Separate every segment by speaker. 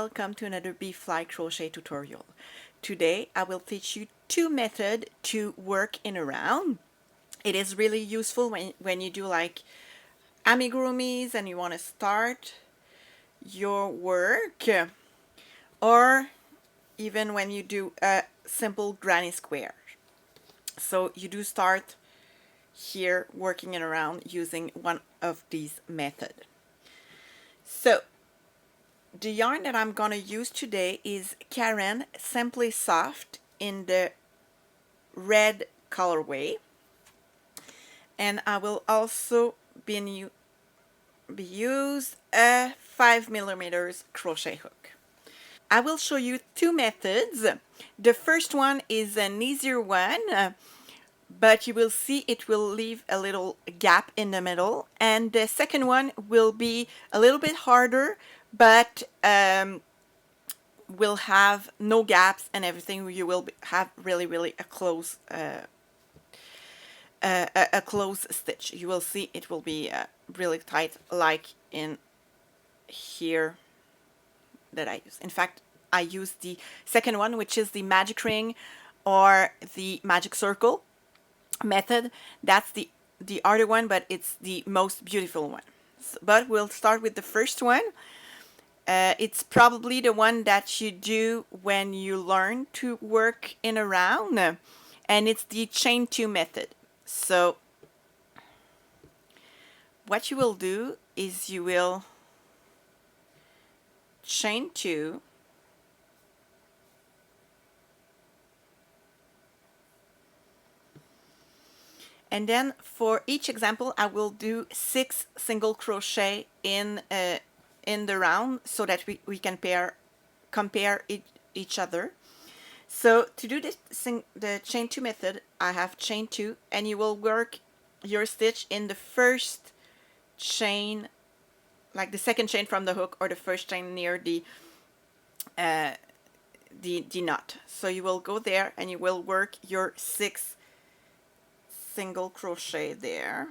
Speaker 1: welcome to another Bflycrochet tutorial. Today I will teach you two methods to work in a round. It is really useful when you do like amigurumis and you want to start your work, or even when you do a simple granny square. So you do start here working it around using one of these methods. So the yarn that I'm going to use today is Karen Simply Soft in the red colorway, and I will also use a 5mm crochet hook. I will show you two methods. The first one is an easier one, but you will see it will leave a little gap in the middle, and the second one will be a little bit harder, but will have no gaps and everything. You will have really a close close stitch. You will see it will be really tight, like in here that I use. In fact, I use the second one, which is the magic ring or the magic circle method. That's the harder one, but it's the most beautiful one. But we'll start with the first one. It's probably the one that you do when you learn to work in a round, and it's the chain 2 method. So what you will do is you will chain 2, and then for each example I will do 6 single crochet in the round so that we can compare each other. So to do this the chain 2 method, I have chain 2, and you will work your stitch in the first chain, like the second chain from the hook, or the first chain near the knot. So you will go there and you will work your 6 single crochet there.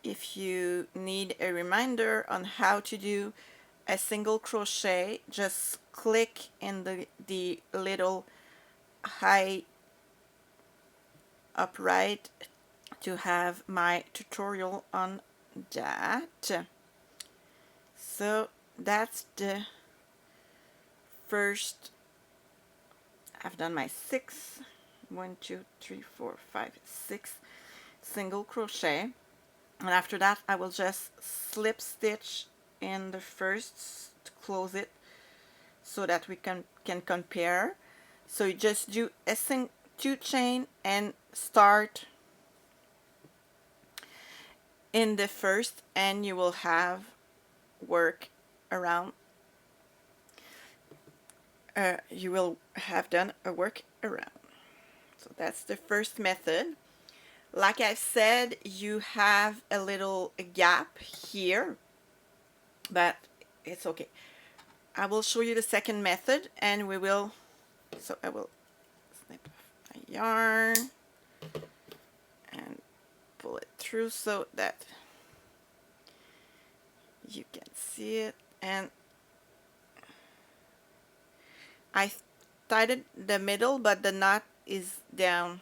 Speaker 1: If you need a reminder on how to do a single crochet, just click in the little high upright to have my tutorial on that. So that's the first. I've done my 6, 1, 2, 3, 4, 5, 6 single crochet, and after that I will just slip stitch in the first to close it so that we can compare. So you just do a 2 chain and start in the first, and you will have work around. You will have done a work around. So that's the first method. Like I said, you have a little gap here, but it's okay. I will show you the second method, and we will. So I will snip my yarn and pull it through so that you can see it, and I tied the middle, but the knot is down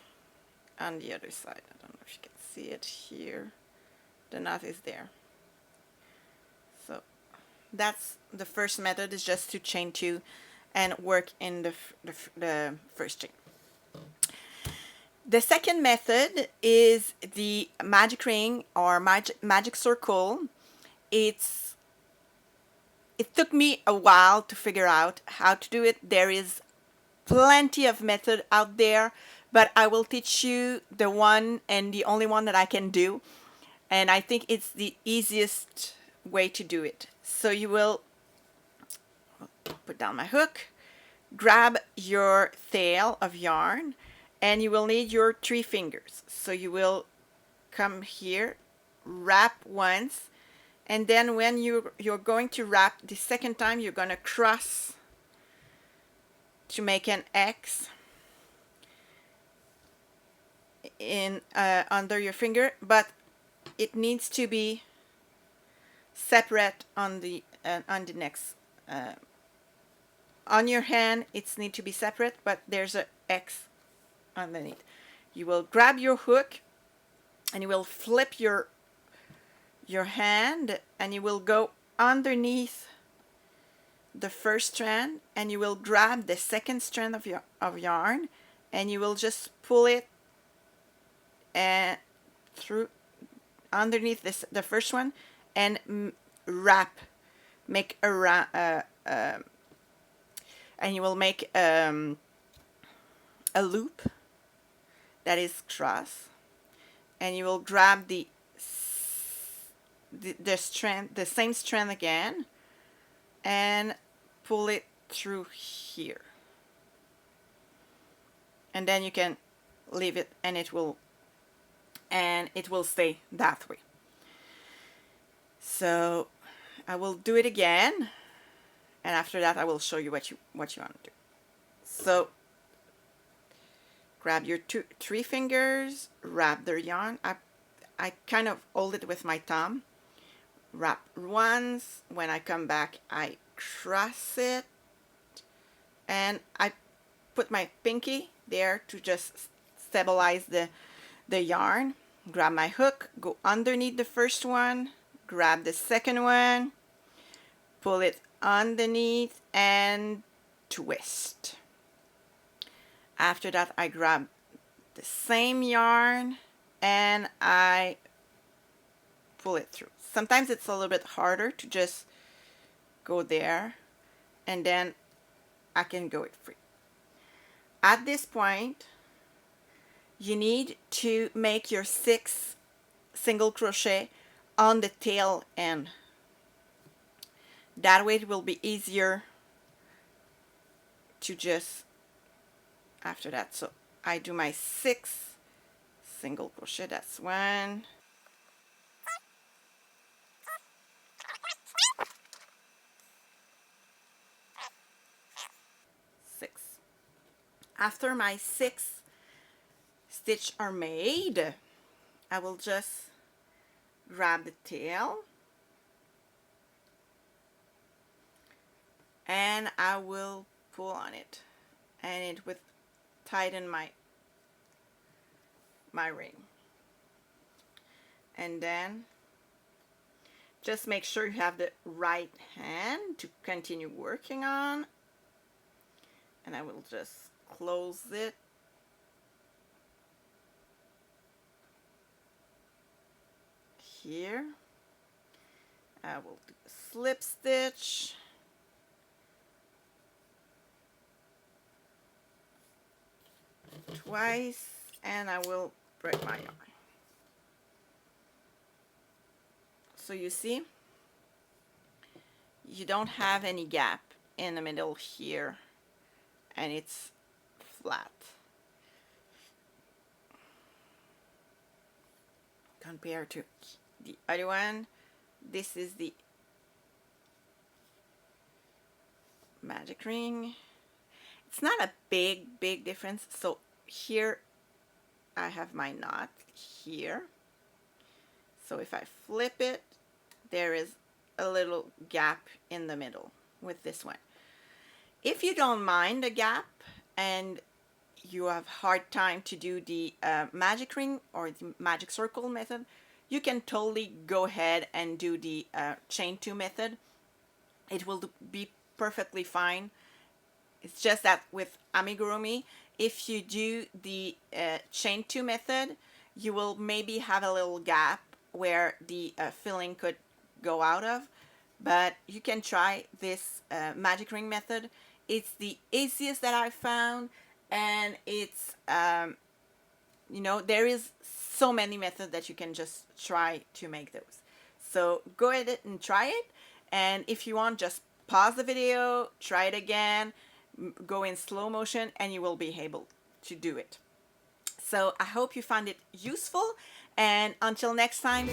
Speaker 1: on the other side. I don't know if you can see it here. The knot is there. So that's the first method, is just to chain 2 and work in the first chain. The second method is the magic ring or magic circle. It took me a while to figure out how to do it. There is plenty of method out there, but I will teach you the one and the only one that I can do, and I think it's the easiest way to do it. So you will put down my hook, grab your tail of yarn, and you will need your 3 fingers. So you will come here, wrap once, and then when you're going to wrap the second time, you're going to cross to make an X, in under your finger, but it needs to be separate on the next on your hand. It needs to be separate, but there's a X underneath. You will grab your hook and you will flip your hand, and you will go underneath the first strand, and you will grab the second strand of yarn, and you will just pull it and through underneath the first one, and wrap, make a and you will make a loop that is cross, and you will grab the strand, the same strand again, and pull it through here, and then you can leave it, and it will stay that way. So I will do it again, and after that I will show you what you want to do. So grab your three fingers, wrap the yarn. I kind of hold it with my thumb. Wrap once. When I come back, I cross it, and I put my pinky there to just stabilize the yarn. Grab my hook, go underneath the first one, grab the second one, pull it underneath, and twist. After that, I grab the same yarn and I pull it through. Sometimes it's a little bit harder to just go there, and then I can go it free. At this point, you need to make your 6 single crochet on the tail end. That way it will be easier to just after that. So I do my 6 single crochet. That's 1, 6. After my 6 stitches are made, I will just grab the tail and I will pull on it, and it will tighten my ring. And then just make sure you have the right hand to continue working on, and I will just close it here. I will do a slip stitch, twice, and I will break my yarn. So you see, you don't have any gap in the middle here, and it's flat. Compared to the other one, this is the magic ring. It's not a big difference. So here I have my knot here. So if I flip it, there is a little gap in the middle with this one. If you don't mind the gap and you have hard time to do the magic ring or the magic circle method, you can totally go ahead and do the chain 2 method. It will be perfectly fine. It's just that with amigurumi, if you do the chain 2 method, you will maybe have a little gap where the filling could go out of, but you can try this magic ring method. It's the easiest that I found, and it's you know, there is so many methods that you can just try to make those. So go ahead and try it, and if you want, just pause the video, try it again, go in slow motion, and you will be able to do it. So I hope you found it useful, and until next time,